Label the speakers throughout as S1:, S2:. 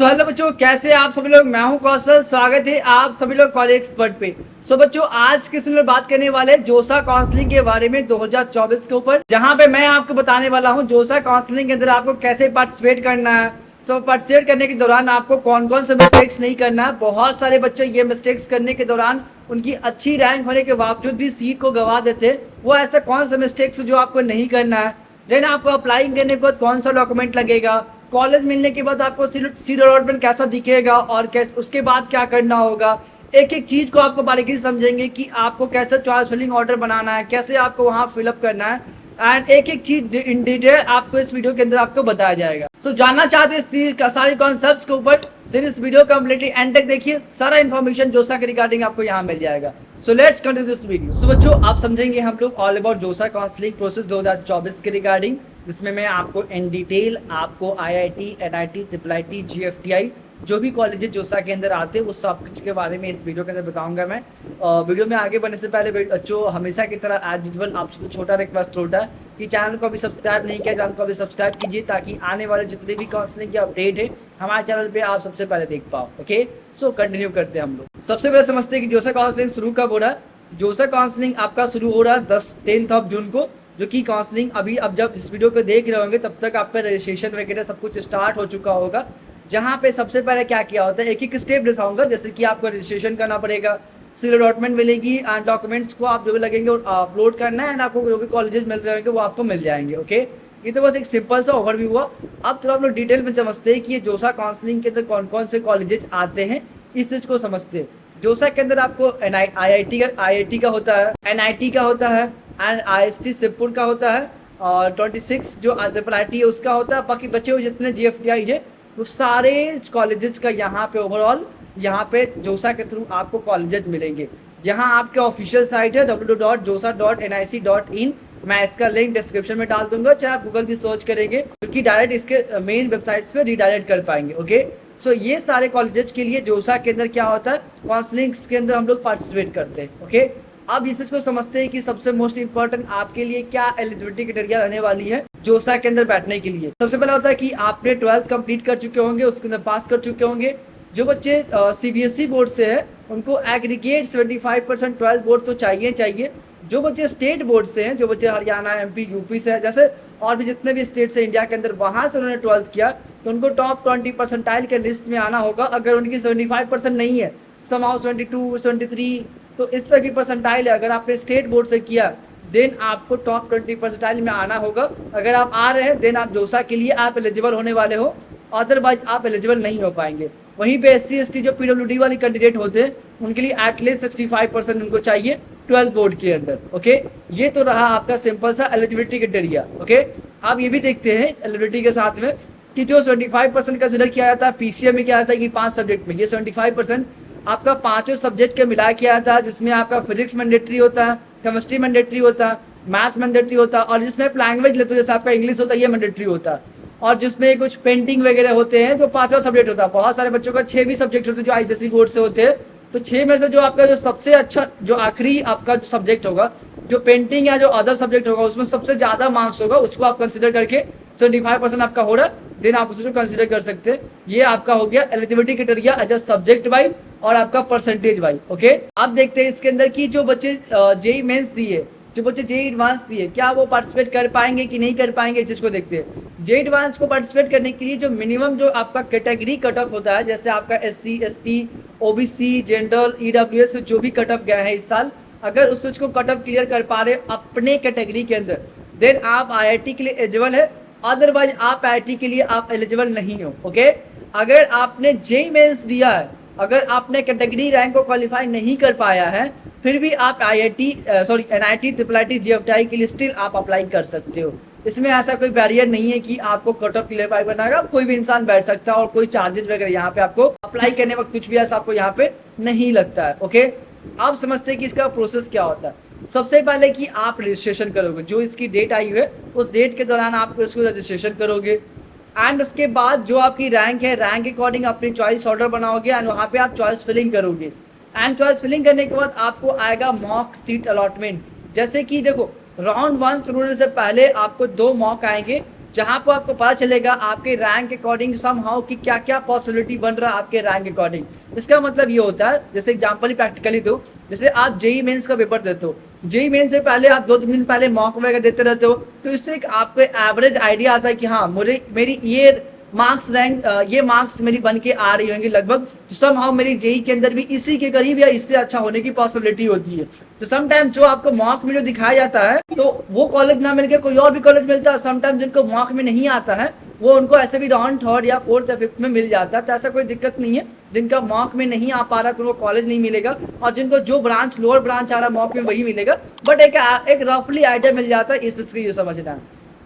S1: तो हेलो बच्चों, कैसे आप सभी लोग। मैं हूं कौशल। स्वागत है आप सभी लोग कॉलेज एक्सपर्ट पे। सो बच्चों, आज के इसमें बात करने वाले जोसा काउंसलिंग के बारे में 2024 के ऊपर, जहां पे मैं आपको बताने वाला हूं जोसा काउंसलिंग के अंदर आपको कैसे पार्टिसिपेट करना है। सो पार्टिसिपेट करने के दौरान आपको कौन कौन से मिस्टेक्स नहीं करना है। बहुत सारे बच्चे ये मिस्टेक्स करने के दौरान उनकी अच्छी रैंक होने के बावजूद भी सीट को गवा देते। वो ऐसा कौन सा मिस्टेक्स जो आपको नहीं करना है। देन आपको अप्लाई करने के बाद कौन सा डॉक्यूमेंट लगेगा, कॉलेज मिलने के बाद आपको सीट अलॉटमेंट कैसा दिखेगा और कैसे उसके बाद क्या करना होगा। एक एक चीज को आपको बारीकी से समझेंगे कि आपको कैसे चॉइस फिलिंग ऑर्डर बनाना है, कैसे आपको वहां फिलअप करना है, एंड एक एक चीज इन डिटेल आपको इस वीडियो के अंदर आपको बताया जाएगा। सो जानना चाहते हैं इस चीज का सारी कॉन्सेप्ट्स के ऊपर, फिर इस वीडियो कम्प्लीटली एंड तक देखिए। सारा इन्फॉर्मेशन जोसा के रिगार्डिंग आपको यहाँ मिल जाएगा। So let's continue this video. So बच्चों, आप समझेंगे हम लोग all about JoSAA counselling process 2024 के रिगार्डिंग, जिसमें मैं आपको इन डिटेल आपको IIT, NIT, triple IT, GFTI जो भी कॉलेजेस जोसा के अंदर आते हैं उस सब कुछ के बारे में इस वीडियो के अंदर बताऊंगा मैं। वीडियो में आगे बढ़ने से पहले बच्चों, हमेशा की तरह एज यूजुअल आपसे छोटा रिक्वेस्ट होता है कि चैनल को अभी सब्सक्राइब नहीं किया, चैनल को अभी सब्सक्राइब कीजिए ताकि आने वाले जितने भी काउंसलिंग के अपडेट है हमारे चैनल पे आप सबसे पहले देख पाओ। ओके, सो कंटिन्यू करते हैं हम लोग। सबसे पहले समझते हैं कि जोसा काउंसलिंग शुरू कब हो रहा है। जोसा काउंसलिंग आपका शुरू हो रहा है 10 जून को, जो कि काउंसलिंग अभी अब जब इस वीडियो को देख रहे होंगे तब तक आपका रजिस्ट्रेशन वगैरह सब कुछ स्टार्ट हो चुका होगा। जहाँ पे सबसे पहले क्या किया होता है, एक एक स्टेप दिखाऊंगा। जैसे कि आपको रजिस्ट्रेशन करना पड़ेगा, सील अलॉटमेंट मिलेगी एंड डॉक्यूमेंट्स को आप जो भी लगेंगे अपलोड करना है एंड आपको जो भी कॉलेजेस मिल रहे होंगे वो आपको मिल जाएंगे। ओके, ये तो बस एक सिंपल सा ओवरव्यू हुआ। अब थोड़ा आप लोग डिटेल में समझते हैं कि ये जोसा काउंसलिंग के अंदर कौन कौन से कॉलेजेस आते हैं, इस चीज को समझते हैं। जोसा के अंदर आपको आईआईटी का होता है, एनआईटी का होता है एंड आईएसटी शिवपुर का होता है, और 26 जो ट्रिपल आईटी है उसका होता है। बाकी बचे हुए जितने जीएफटीआई है वो सारे कॉलेजेस का यहाँ पे ओवरऑल यहाँ पे जोसा के थ्रू आपको कॉलेजेस मिलेंगे। जहाँ आपके ऑफिशियल साइट है www.josa.nic.in, मैं इसका लिंक डिस्क्रिप्शन में डाल दूंगा, चाहे आप गूगल भी सर्च करेंगे क्योंकि डायरेक्ट इसके मेन वेबसाइट्स पे रिडायरेक्ट कर पाएंगे। ओके, सो ये सारे कॉलेजेस के लिए जोसा के अंदर क्या होता है, काउंसलिंग के अंदर हम लोग पार्टिसिपेट करते हैं। ओके, अब इस चीज को समझते हैं कि सबसे मोस्ट इंपॉर्टेंट आपके लिए क्या एलिजिबिलिटी क्राइटेरिया रहने वाली है जोसा के अंदर बैठने के लिए। सबसे पहला होता है कि आपने 12th कंप्लीट कर चुके होंगे, उसके अंदर पास कर चुके होंगे। जो बच्चे सीबीएसई बोर्ड से है उनको एग्रीगेट 75% 12th बोर्ड तो चाहिए। जो बच्चे स्टेट बोर्ड से हैं, जो बच्चे हरियाणा, एमपी, यूपी से है, जैसे और भी जितने भी स्टेट से इंडिया के अंदर वहां से उन्होंने 12th किया, तो उनको टॉप 20 परसेंटाइल के लिस्ट में आना होगा। अगर उनकी 75% नहीं है, समाउ 72, 73, तो इस तरह की परसेंटाइल है, अगर आपने स्टेट बोर्ड से किया देन आपको टॉप 20 परसेंटाइल में आना होगा। अगर आप आ रहे हैं देन आप जोसा के लिए आप एलिजिबल होने वाले हो, अदरवाइज आप एलिजिबल नहीं हो पाएंगे। वहीं पे SC/ST जो PWD वाली कैंडिडेट होते हैं उनके लिए एटलीस्ट 65% उनको चाहिए 12th बोर्ड के अंदर। ओके, ये तो रहा आपका सिंपल सा एलिजिबिलिटी क्राइटेरिया। ओके, आप ये भी देखते हैं एलिजिबिलिटी के साथ में कि जो 75% कंसिडर किया जाता है PCM में, क्या जाता है कि 5 सब्जेक्ट में, ये 75% आपका 5 सब्जेक्ट के मिला के आता है, जिसमें आपका फिजिक्स मैंडेटरी होता है, केमिस्ट्री मैंडेटरी होता है, मैथ्स मैंडेटरी होता है, और जिसमें आप लैंग्वेज लेते हो जैसे आपका इंग्लिश होता है ये मैंडेटरी होता है, और जिसमें कुछ पेंटिंग वगैरह होते हैं जो 5वां सब्जेक्ट होता है। बहुत सारे बच्चों का 6 भी सब्जेक्ट होते हैं जो आईसीएसई बोर्ड से होते हैं, तो 6 में से जो आपका जो सबसे अच्छा जो आखिरी आपका जो सब्जेक्ट होगा, जो पेंटिंग या जो अदर सब्जेक्ट होगा उसमें सबसे ज्यादा मार्क्स होगा, उसको आप कंसिडर करके 75% आपका हो रहा है, देन आप उसको कंसिडर कर सकते हैं। ये आपका हो गया eligibility criteria as a subject wise और आपका परसेंटेज वाइज। ओके, अब देखते हैं इसके अंदर की जो बच्चे जेई मेंस दिए, जो बच्चे जेई एडवांस दिए, क्या वो पार्टिसिपेट कर पाएंगे कि नहीं कर पाएंगे, जिसको देखते हैं। जेई एडवांस को पार्टिसिपेट करने के लिए जो मिनिमम जो आपका कैटेगरी कट ऑफ होता है, जैसे आपका SC, ST, OBC, general, EWS का जो भी कट ऑफ गया है इस साल, अगर उस चीज को कट ऑफ क्लियर कर पा रहे अपने कैटेगरी के अंदर देन आप IIT के लिए एलिजिबल है, अदरवाइज आप IIT के लिए आप एलिजिबल नहीं हो। ओके, अगर आपने जेई मेंस दिया है, अगर आपने कैटेगरी रैंक को क्वालिफाई नहीं कर पाया है, फिर भी आप NIT, ट्रिपल आईटी, जीएफटीआई के लिए स्टिल आप अप्लाई कर सकते हो। इसमें ऐसा कोई बैरियर नहीं है कि आपको कट ऑफ क्लियर पाई बनाएगा, कोई भी इंसान बैठ सकता है और कोई चार्जेस वगैरह यहाँ पे आपको अप्लाई करने वक्त कुछ भी ऐसा आपको यहाँ पे नहीं लगता है। ओके, आप समझते हैं कि इसका प्रोसेस क्या होता है। सबसे पहले कि आप रजिस्ट्रेशन करोगे, जो इसकी डेट आई है उस डेट के दौरान आप इसको रजिस्ट्रेशन करोगे, एंड उसके बाद जो आपकी रैंक है, रैंक के अकॉर्डिंग अपनी चॉइस ऑर्डर बनाओगे एंड वहाँ पे आप चॉइस फिलिंग करोगे। एंड चॉइस फिलिंग करने के बाद आपको आएगा मॉक सीट अलॉटमेंट। जैसे कि देखो, राउंड 1 शुरू होने से पहले आपको 2 मॉक आएंगे, जहाँ पर आपको पता चलेगा आपके रैंक के अकॉर्डिंग समहाउ कि क्या क्या पॉसिबिलिटी बन रहा है आपके रैंक के अकॉर्डिंग। इसका मतलब ये होता है, जैसे एग्जांपल ही प्रैक्टिकली दो, जैसे आप जेई मेंस का पेपर देते हो, जेई मेंस से पहले आप 2-3 दिन पहले मॉक वगैरह देते रहते हो, तो इससे एक आपको एवरेज आइडिया आता है कि हाँ मेरी ये मार्क्स रैंक ये मार्क्स मेरी बन के आ रही होंगी लगभग, तो समहाउ मेरी जेई के अंदर भी इसी के करीब या इससे अच्छा होने की पॉसिबिलिटी होती है। तो समटाइम जो आपको मॉक में जो दिखाया जाता है तो वो कॉलेज ना मिलकर कोई और भी कॉलेज मिलता है, समटाइम जिनको मॉक में नहीं आता है वो उनको ऐसे भी राउंड 3rd या 4th या 5th में मिल जाता है। तो ऐसा कोई दिक्कत नहीं है, जिनका मॉक में नहीं आ पा रहा तो उनको कॉलेज नहीं मिलेगा, और जिनको जो ब्रांच लोअर ब्रांच आ रहा है मॉक में वही मिलेगा, बट एक रफली आइडिया मिल जाता है। इस चीज़ को ये समझना है।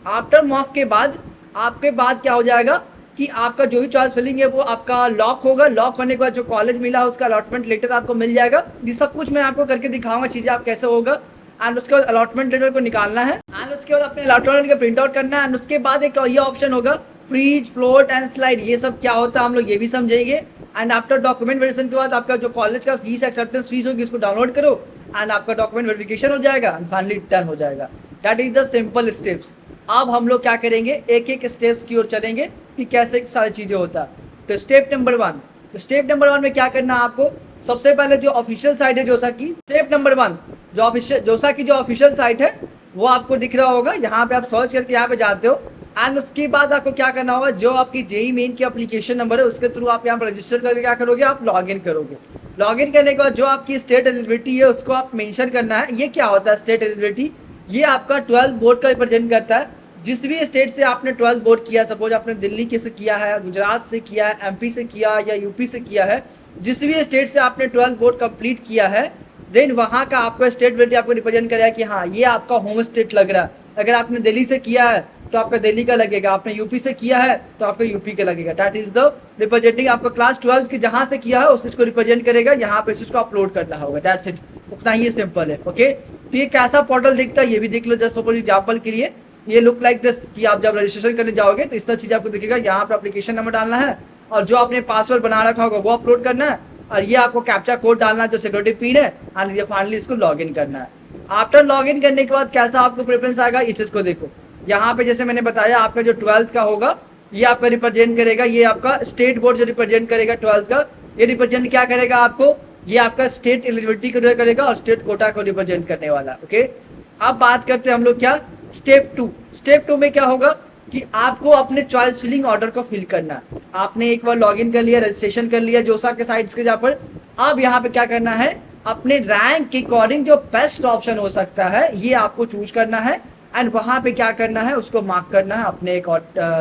S1: आफ्टर मॉक के बाद आपके बाद क्या हो जाएगा कि आपका जो भी चॉइस फिलिंग है वो आपका लॉक होगा। लॉक होने के बाद जो कॉलेज मिला है उसका अलॉटमेंट लेटर आपको मिल जाएगा। ये सब कुछ मैं आपको करके दिखाऊंगा चीज़ें आप कैसे होगा। एंड उसके बाद अलॉटमेंट लेटर को निकालना है, एंड उसके बाद अपने अलॉटमेंट का प्रिंट आउट करना है। एंड उसके बाद एक ये ऑप्शन होगा फ्रीज, फ्लोट एंड स्लाइड। ये सब क्या होता है हम लोग ये भी समझेंगे। एंड आफ्टर डॉक्यूमेंट वेरिफिकेशन के बाद आपका जो कॉलेज का फीस एक्सेप्टेंस फीस होगी उसको डाउनलोड करो, एंड आपका डॉक्यूमेंट वेरिफिकेशन हो जाएगा एंड फाइनली डन हो जाएगा। That is the simple steps. अब हम लोग क्या करेंगे, एक एक स्टेप्स की ओर चलेंगे कि कैसे सारी चीज़ें होता है। तो स्टेप नंबर 1, तो स्टेप नंबर 1 में क्या करना है आपको, सबसे पहले जो ऑफिशियल साइट है जोसा की, स्टेप नंबर 1 जो ऑफिशियल जोसा की जो ऑफिशियल साइट है वो आपको दिख रहा होगा। यहाँ पे आप सर्च करके यहाँ पे जाते हो, एंड उसके बाद आपको क्या करना होगा, जो आपकी जेई मेन की एप्लीकेशन नंबर है उसके थ्रू आप यहाँ पर रजिस्टर करके क्या करोगे, आप लॉग इन करोगे। लॉग इन करने के बाद जो आपकी स्टेट एलिजिबिलिटी है उसको आप मेंशन करना है। ये क्या होता है स्टेट एलिजिबिलिटी, ये आपका 12th बोर्ड का रिप्रेजेंट करता है। जिस भी स्टेट से आपने 12th बोर्ड किया, सपोज आपने दिल्ली के से किया है, गुजरात से किया है, एमपी से किया या यूपी से किया है, जिस भी स्टेट से आपने 12th बोर्ड कंप्लीट किया है, देन वहाँ का आपका स्टेट एलिजिबिलिटी आपको रिप्रेजेंट करेगा कि हाँ ये आपका होम स्टेट लग रहा है। अगर आपने दिल्ली से किया है तो आपका दिल्ली का लगेगा, आपने यूपी से किया है तो आपका यूपी का लगेगा। That is the representing. आपका क्लास 12th की जहाँ से किया है उस चीज़ को रिप्रेजेंट करेगा, यहाँ पे इसको अपलोड करना होगा। दैट्स इट, उतना ही सिंपल है। ओके, तो ये कैसा पोर्टल दिखता है ये भी देख लो जस्ट फॉर एग्जाम्पल के लिए। ये लुक लाइक दिस कि आप जब रजिस्ट्रेशन करने जाओगे तो इस तरह चीज़ आपको दिखेगा। यहाँ पर एप्लीकेशन नंबर डालना है और जो आपने पासवर्ड बना रखा होगा वो अपलोड करना है, और ये आपको कैप्चा कोड डालना है जो सिक्योरिटी पिन है, एंड ये फाइनली इसको लॉगिन करना है। आफ्टर लॉगिन करने के बाद कैसा आपको प्रेफरेंस आएगा इस चीज़ को देखो। यहाँ पे जैसे मैंने बताया आपका जो 12th का होगा ये आपका रिप्रेजेंट करेगा, ये आपका स्टेट बोर्ड जो रिप्रेजेंट करेगा 12th का, ये रिप्रेजेंट क्या करेगा आपको, ये आपका स्टेट एलिजिबिलिटी को करेगा और स्टेट कोटा को रिप्रेजेंट करने वाला। ओके, अब बात करते हैं हम लोग क्या स्टेप 2। स्टेप 2 में क्या होगा कि आपको अपने चॉइस फिलिंग ऑर्डर को फिल करना है। आपने एक बार लॉगिन कर लिया, रजिस्ट्रेशन कर लिया जोसा के साइट्स के जहाँ पर, अब यहाँ पे क्या करना है, अपने रैंक के अकॉर्डिंग जो बेस्ट ऑप्शन हो सकता है ये आपको चूज करना है, एंड वहाँ पे क्या करना है उसको मार्क करना है अपने एक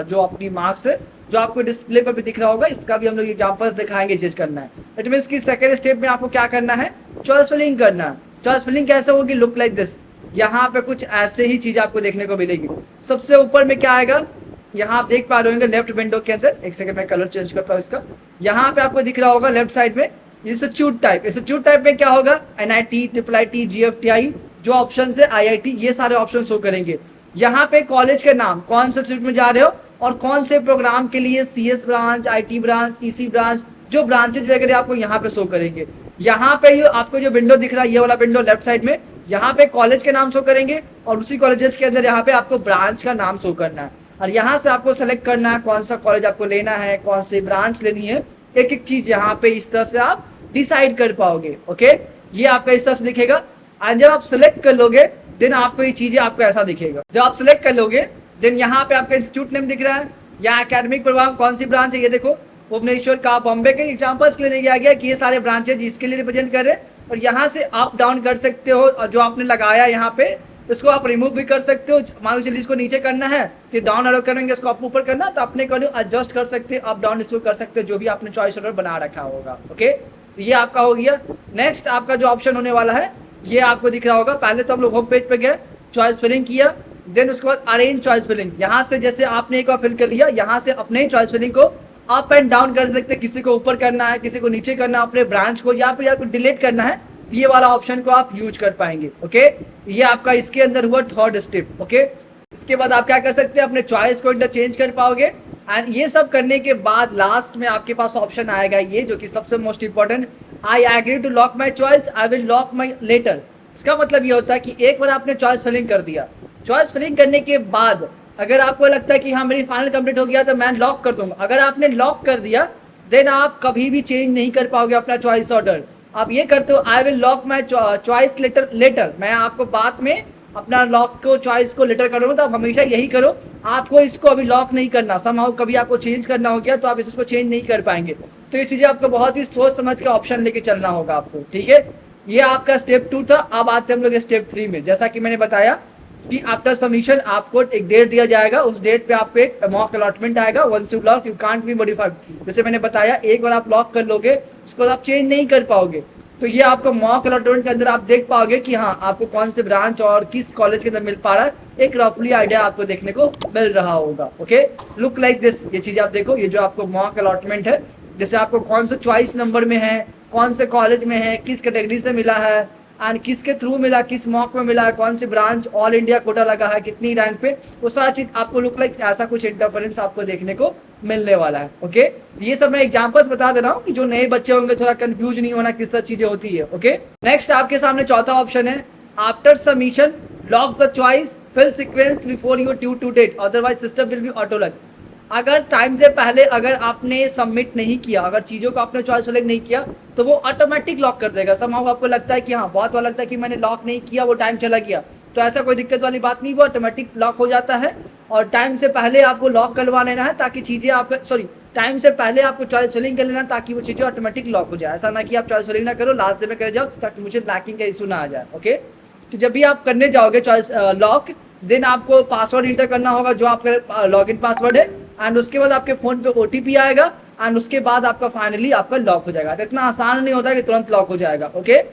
S1: जो अपनी मार्क्स है जो आपको डिस्प्ले पर भी दिख रहा होगा, इसका भी हम लोग एग्जांपल्स दिखाएंगे चीज करना है। इट मीन्स की सेकंड स्टेप में आपको क्या करना है, चॉइस फिलिंग करना है। चॉइस फिलिंग कैसे होगी, लुक लाइक दिस। यहाँ पे कुछ ऐसे ही चीज आपको देखने को मिलेगी। सबसे ऊपर में क्या आएगा, यहाँ आप देख पा रहे होंगे लेफ्ट विंडो के अंदर, एक सेकंड में कलर चेंज करता हूँ इसका। यहाँ पे आपको दिख रहा होगा लेफ्ट साइड में इंस्टीट्यूट टाइप। इंस्टीट्यूट टाइप में क्या होगा, NIT, IIT, GFTI जो ऑप्शन है, IIT, ये सारे ऑप्शन शो करेंगे। यहाँ पे कॉलेज के नाम, कौन से इंस्टीट्यूट में जा रहे हो और कौन से प्रोग्राम के लिए, CS branch, IT branch, EC branch, जो ब्रांचेज वगैरह आपको यहाँ पे शो करेंगे। यहाँ पे ये आपको जो विंडो दिख रहा है ये वाला विंडो लेफ्ट साइड में, यहाँ पे कॉलेज के नाम शो करेंगे और उसी कॉलेजेस के अंदर यहाँ पे आपको ब्रांच का नाम शो करना है, और यहाँ से आपको सेलेक्ट करना है कौन सा कॉलेज आपको लेना है, कौन सी ब्रांच लेनी है। एक एक चीज यहाँ पे इस तरह से आप डिसाइड कर पाओगे। ओके, ये आपका इस तरह से दिखेगा, और जब आप सिलेक्ट कर लोगे देन आपको ये चीजें आपको ऐसा दिखेगा। जब आप सिलेक्ट कर लोगे देन यहाँ पे आपका इंस्टीट्यूट नेम दिख रहा है, या एकेडमिक प्रोग्राम कौन सी ब्रांच है, ये देखो भुवनेश्वर का, बॉम्बे के एग्जांपल्स के लिए लिया गया कि ये सारे ब्रांचेज इसके लिए रिप्रेजेंट कर रहे हैं। और यहाँ से अप डाउन कर सकते हो, और जो आपने लगाया यहाँ पे इसको आप रिमूव भी कर सकते हो। मान लो चलिए इसको नीचे करना है तो डाउन एरो करेंगे, इसको आप ऊपर करना तो अपने अकॉर्डिंग एडजस्ट कर सकते हैं, अप डाउन इसको कर सकते हैं जो भी आपने चॉइस ऑर्डर बना रखा होगा। ओके, ये आपका हो गया। नेक्स्ट आपका जो ऑप्शन होने वाला है ये आपको दिख रहा होगा। पहले तो हम लोग होम पेज पे गए, चॉइस फिलिंग किया, देन उसके बाद अरेंज चॉइस फिलिंग। यहाँ से जैसे आपने एक बार फिल कर लिया, यहाँ से अपने चॉइस फिलिंग को अप एंड डाउन कर सकते हैं, किसी को ऊपर करना है, किसी को नीचे करना है, अपने ब्रांच को या फिर आपको डिलीट करना है तो ये वाला ऑप्शन को आप यूज कर पाएंगे। ओके, ये आपका इसके अंदर हुआ थर्ड स्टेप। ओके, इसके बाद आप क्या कर सकते हैं, अपने चॉइस को इंटरचेंज कर पाओगे। एंड ये सब करने के बाद लास्ट में आपके पास ऑप्शन आएगा ये जो कि सबसे most important, I agree to lock my choice, I will lock my letter. इसका मतलब ये होता है कि एक बार आपने चॉइस फिलिंग कर दिया, चॉइस फिलिंग करने के बाद अगर आपको लगता है कि हाँ मेरी फाइनल कंप्लीट हो गया तो मैं लॉक कर दूंगा, अगर आपने लॉक कर दिया देन आप कभी भी चेंज नहीं कर पाओगे अपना चॉइस ऑर्डर। आप ये करते हो I will lock my choice letter, मैं आपको बाद में अपना लॉक को चॉइस को लेटर करूँगा, तो आप हमेशा यही करो। आपको इसको अभी लॉक नहीं करना, समहाउ कभी आपको चेंज करना हो गया तो आप इसको चेंज नहीं कर पाएंगे। तो ये चीज़ें आपको बहुत ही सोच समझ के ऑप्शन लेके चलना होगा आपको, ठीक है। ये आपका स्टेप 2 था। अब आते हैं हम लोग स्टेप 3 में। जैसा कि मैंने बताया कि आफ्टर सबमिशन आपको एक डेट दिया जाएगा, उस डेट पे आपको एक मॉक अलॉटमेंट आएगा। Once you lock you can't be modified, जैसे मैंने बताया एक बार आप लॉक कर लोगे उसको आप चेंज नहीं कर पाओगे। तो ये आपको मॉक अलॉटमेंट के अंदर आप देख पाओगे कि हाँ आपको कौन से ब्रांच और किस कॉलेज के अंदर मिल पा रहा है, एक रफली आइडिया आपको देखने को मिल रहा होगा। ओके, लुक लाइक दिस, ये चीज आप देखो, ये जो आपको मॉक अलॉटमेंट है, जैसे आपको कौन सा चॉइस नंबर में है, कौन से कॉलेज में है, किस कैटेगरी से मिला है एंड किसके थ्रू मिला, किस मॉक में मिला है, कौन सी ब्रांच, ऑल इंडिया कोटा लगा है, कितनी रैंक पे, वो सारा चीज आपको लुक लाइक ऐसा कुछ इंटरफेरेंस आपको देखने को मिलने वाला है। ओके, ये सब मैं एग्जांपल्स बता दे रहा हूँ कि जो नए बच्चे होंगे थोड़ा कंफ्यूज नहीं होना किस तरह चीजें होती है। ओके, नेक्स्ट आपके सामने चौथा ऑप्शन है after submission lock the choice fill sequence before your due date otherwise system will be auto lock. अगर टाइम से पहले अगर आपने सबमिट नहीं किया, अगर चीज़ों को आपने चॉइस सेलेक्ट नहीं किया तो वो ऑटोमेटिक लॉक कर देगा। समहाउ आपको लगता है कि हाँ बहुत बार लगता है कि मैंने लॉक नहीं किया, वो टाइम चला गया, तो ऐसा कोई दिक्कत वाली बात नहीं, वो ऑटोमेटिक लॉक हो जाता है। और टाइम से पहले आपको लॉक करवा लेना है ताकि चीज़ें आपका टाइम से पहले आपको चॉइस सेलिंग कर लेना ताकि वो चीज़ें ऑटोमेटिक लॉक हो जाए। ऐसा ना कि आप चॉइस सेलिंग ना करो लास्ट डे में कर जाओ ताकि मुझे लैकिंग का इशू ना आ जाए। ओके, तो जब भी आप करने जाओगे चॉइस लॉक, देन आपको पासवर्ड इंटर करना होगा जो आपका लॉगिन पासवर्ड है, एंड उसके बाद आपके फोन पे OTP आएगा एंड उसके बाद आपका फाइनली आपका लॉक हो जाएगा। तो इतना आसान नहीं होता कि तुरंत लॉक हो जाएगा। ओके,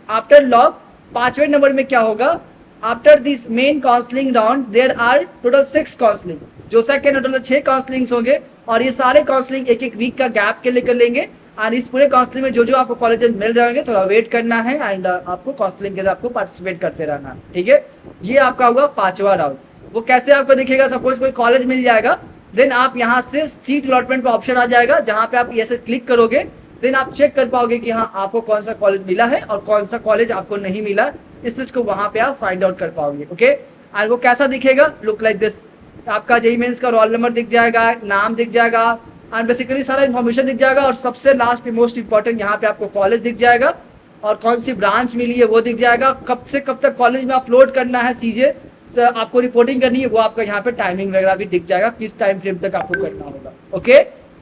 S1: आफ्टर लॉक 5वें नंबर में क्या होगा, after this main counselling round there are total 6 counselling, जो सेकंड टोटल 6 काउंसलिंग्स होंगे और ये सारे काउंसलिंग एक वीक का गैप के लेकर लेंगे। और इस पूरे काउंसलिंग में जो आपको कॉलेजेस मिल रहे होंगे थोड़ा वेट करना है एंड आपको काउंसलिंग के लिए आपको पार्टिसिपेट करते रहना है। ठीक है, ये आपका होगा 5वां राउंड। वो कैसे आपको दिखेगा, सपोज कोई कॉलेज मिल जाएगा, देन आप यहाँ से सीट अलॉटमेंट पे ऑप्शन आ जाएगा, जहाँ पे आप ऐसे क्लिक करोगे देन आप चेक कर पाओगे कि हाँ आपको कौन सा कॉलेज मिला है और कौन सा कॉलेज आपको नहीं मिला। इस चीज को वहां पे आप फाइंड आउट कर पाओगे। ओके, एंड वो कैसा दिखेगा, लुक लाइक दिस, आपका जेईई मेंस का रोल नंबर दिख जाएगा, नाम दिख जाएगा एंड बेसिकली सारा इन्फॉर्मेशन दिख जाएगा। और सबसे लास्ट मोस्ट इंपॉर्टेंट यहाँ पे आपको कॉलेज दिख जाएगा और कौन सी ब्रांच मिली है वो दिख जाएगा, कब से कब तक कॉलेज में अपलोड करना है चीजें, आपको रिपोर्टिंग करनी है, वो आपका यहाँ पे टाइमिंग वगैरह भी दिख जाएगा, किस टाइम फ्रेम तक आपको करना होगा। ओके,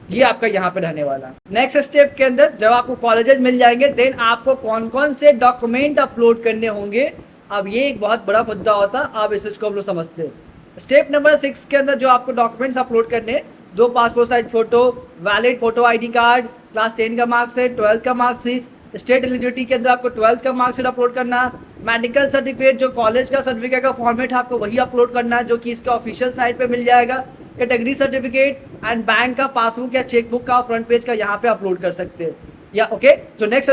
S1: ये आपका यहाँ पे रहने वाला है। नेक्स्ट स्टेप के अंदर जब आपको कॉलेजेस मिल जाएंगे देन आपको कौन कौन से डॉक्यूमेंट अपलोड करने होंगे, अब ये एक बहुत बड़ा मुद्दा होता है, आप इस चीज को हम लोग समझते हैं। स्टेप नंबर 6 के अंदर जो आपको डॉक्यूमेंट्स अपलोड करने, 2 passport size photo, valid photo ID card, class 10 का मार्कशीट, 12 का मार्कशीट, स्टेट एलिजिबिलिटी के अंदर आपको 12 का मार्कशीट अपलोड करना, मेडिकल सर्टिफिकेट जो कॉलेज का सर्टिफिकेट का फॉर्मेट है आपको वही अपलोड करना है जो कि इसका ऑफिशियल साइट पे मिल जाएगा, कैटेगरी सर्टिफिकेट एंड बैंक का पासबुक या चेकबुक का फ्रंट पेज का यहाँ पे अपलोड कर सकते हैं या। ओके, जो नेक्स्ट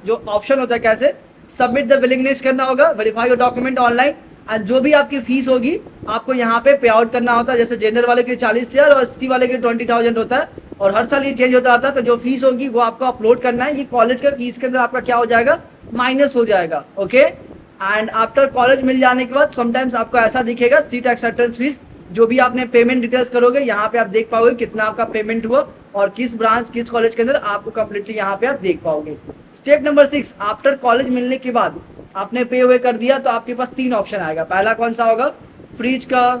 S1: जो ऑप्शन होता है कैसे सबमिट द विलिंगनेस करना होगा, verify your document online and जो भी आपकी फीस होगी आपको यहाँ पे पे आउट करना होता है। जैसे जनरल वाले के लिए 40,000 और ST वाले के लिए 20,000 होता है और हर साल ये चेंज होता रहता है। तो जो फीस होगी वो आपको अपलोड करना है, ये कॉलेज का फीस के अंदर आपका क्या हो जाएगा, माइनस हो जाएगा। ओके, एंड आफ्टर कॉलेज मिल जाने के बाद समटाइम्स आपको ऐसा दिखेगा सीट एक्सेप्टेंस फीस, जो भी आपने पेमेंट डिटेल्स करोगे यहाँ पे आप देख पाओगे कितना आपका पेमेंट हुआ और किस ब्रांच किस कॉलेज के अंदर आपको कंप्लीटली यहाँ पे आप देख पाओगे। स्टेप नंबर 6, आफ्टर कॉलेज मिलने के बाद आपने पे हुए कर दिया तो आपके पास 3 ऑप्शन आएगा। पहला कौन सा होगा, फ्रीज का,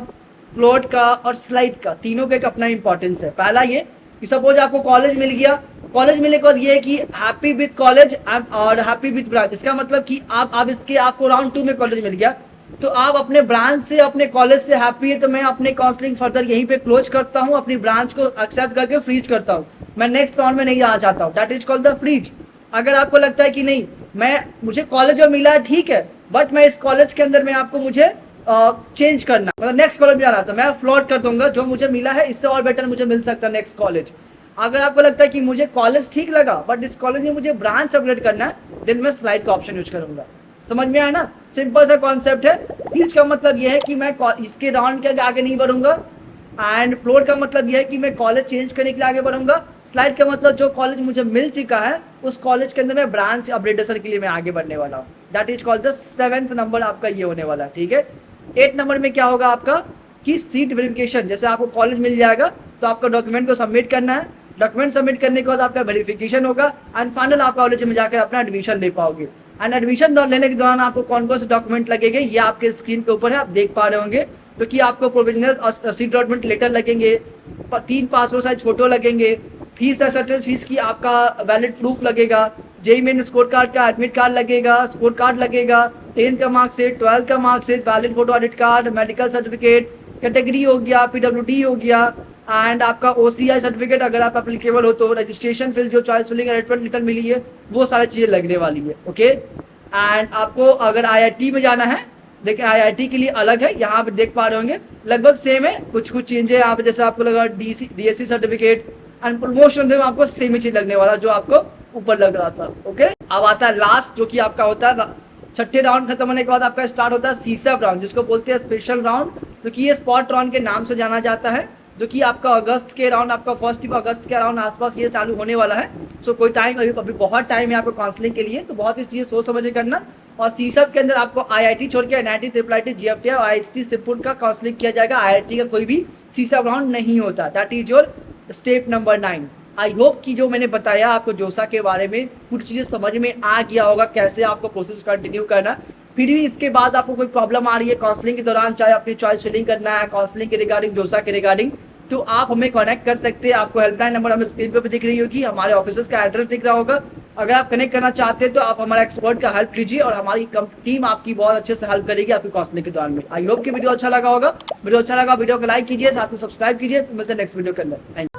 S1: फ्लोट का और स्लाइड का। तीनों का एक अपना इंपॉर्टेंस है। पहला ये कि सपोज आपको कॉलेज मिल गया, कॉलेज मिलने के बाद ये है कि हैप्पी विद कॉलेज और हैप्पी विद ब्रांच। इसका मतलब कि आप इसके आपको राउंड 2 में कॉलेज मिल गया तो आप अपने ब्रांच से अपने कॉलेज से हैप्पी है तो मैं अपने काउंसलिंग फर्दर यहीं पे क्लोज करता हूँ, अपनी ब्रांच को एक्सेप्ट करके फ्रीज करता हूँ, मैं नेक्स्ट राउंड में नहीं जाना चाहता हूँ, that is called the freeze. अगर आपको लगता है कि नहीं मुझे कॉलेज जो मिला है ठीक है बट मैं इस कॉलेज के अंदर में आपको मुझे चेंज करना, मतलब नेक्स्ट कॉलेज में जाना तो मैं फ्लोट कर दूंगा, जो मुझे मिला है इससे और बेटर मुझे मिल सकता है नेक्स्ट कॉलेज। अगर आपको लगता है कि मुझे कॉलेज ठीक लगा बट इस कॉलेज में मुझे ब्रांच अपग्रेड करना है देन मैं स्लाइड का ऑप्शन यूज करूंगा। समझ में आया ना, सिंपल सा कॉन्सेप्ट है। फ्रीज का मतलब यह है कि मैं इसके राउंड के आगे नहीं बढ़ूंगा एंड फ्लोट का मतलब यह है कि मैं कॉलेज चेंज करने के लिए आगे बढ़ूंगा। स्लाइड का मतलब जो कॉलेज मुझे मिल चुका है उस कॉलेज के अंदर मैं ब्रांच अपग्रेडेशन के लिए मैं आगे बढ़ने वाला हूँ। That is called the 7th number आपका ये होने वाला है। ठीक है, 8 नंबर में क्या होगा आपका, कि सीट वेरिफिकेशन, जैसे आपको कॉलेज मिल जाएगा तो आपका डॉक्यूमेंट को सबमिट करना है, डॉक्यूमेंट सबमिट करने के बाद आपका वेरिफिकेशन होगा एंड फाइनल आप कॉलेज में जाकर अपना एडमिशन ले पाओगे। एंड एडमिशन लेने के दौरान आपको कौन कौन से डॉक्यूमेंट लगेंगे ये आपके स्क्रीन के ऊपर है, आप देख पा रहे होंगे। तो कि आपको प्रोविजनल सीट अलॉटमेंट लेटर लगेंगे, 3 पासपोर्ट साइज फोटो लगेंगे, फीस एक्सेप्टेंस फीस की आपका वैलिड प्रूफ लगेगा, जेई मेन स्कोर कार्ड का एडमिट कार्ड लगेगा, स्कोर कार्ड लगेगा, 10th का मार्कशीट, 12th का marksheet, valid photo edit card, medical certificate, category हो गया, पीडब्ल्यूडी हो गया एंड आपका ओसीआई सर्टिफिकेट अगर आप एप्लीकेबल हो तो, रजिस्ट्रेशन फिल जो चॉइस फिलिंग एडमिट लेटर मिली है वो सारी चीज़ें लगने वाली है। ओके, एंड आपको अगर आईआईटी में जाना है, देखिए आईआईटी के लिए अलग है, यहाँ पे देख पा रहे होंगे लगभग सेम है, कुछ चेंज है यहाँ पे, जैसे आपको लगा डीएससी सर्टिफिकेट एंड प्रमोशन में आपको सेम ही चीज लगने वाला जो आपको ऊपर लग रहा था। ओके, अब आता है लास्ट जो कि आपका होता है छठे राउंड खत्म होने के बाद आपका स्टार्ट होता है सीसप राउंड, जिसको बोलते हैं स्पेशल राउंड, जो कि ये स्पॉट राउंड के नाम से जाना जाता है, जो कि आपका अगस्त के राउंड, आपका 1 अगस्त के राउंड आसपास ये चालू होने वाला है। सो कोई टाइम अभी बहुत टाइम है आपको काउंसलिंग के लिए, तो बहुत ही चीज़ें सोच समझ के करना। और सीसप के अंदर आपको आईआईटी छोड़ के एनआईटी, ट्रिपल आईटी, जीएफटी और आईआईटी सिरपुर का काउंसलिंग किया जाएगा। आईआईटी का कोई भी सीसप राउंड नहीं होता। That is your step number 9। I hope कि जो मैंने बताया आपको जोसा के बारे में कुछ चीज़ें समझ में आ गया होगा, कैसे आपको प्रोसेस कंटिन्यू करना। फिर भी इसके बाद आपको कोई प्रॉब्लम आ रही है काउंसलिंग के दौरान, चाहे अपनी चॉइस फिलिंग करना है, काउंसलिंग के रिगार्डिंग, जोसा के रिगार्डिंग, तो आप हमें कनेक्ट कर सकते हैं। आपको हेल्पलाइन नंबर हमें स्क्रीन पर भी दिख रही होगी, हमारे ऑफिस का एड्रेस दिख रहा होगा। अगर आप कनेक्ट करना चाहते हैं तो आप हमारे एक्सपर्ट का हेल्प लीजिए और हमारी टीम आपकी बहुत अच्छे से हेल्प करेगी आपकी काउंसलिंग के दौरान में। आई होप कि वीडियो अच्छा लगा होगा। वीडियो अच्छा लगा वीडियो को लाइक कीजिए, साथ में सब्सक्राइब कीजिए। मिलते हैं नेक्स्ट वीडियो के अंदर। Thank you.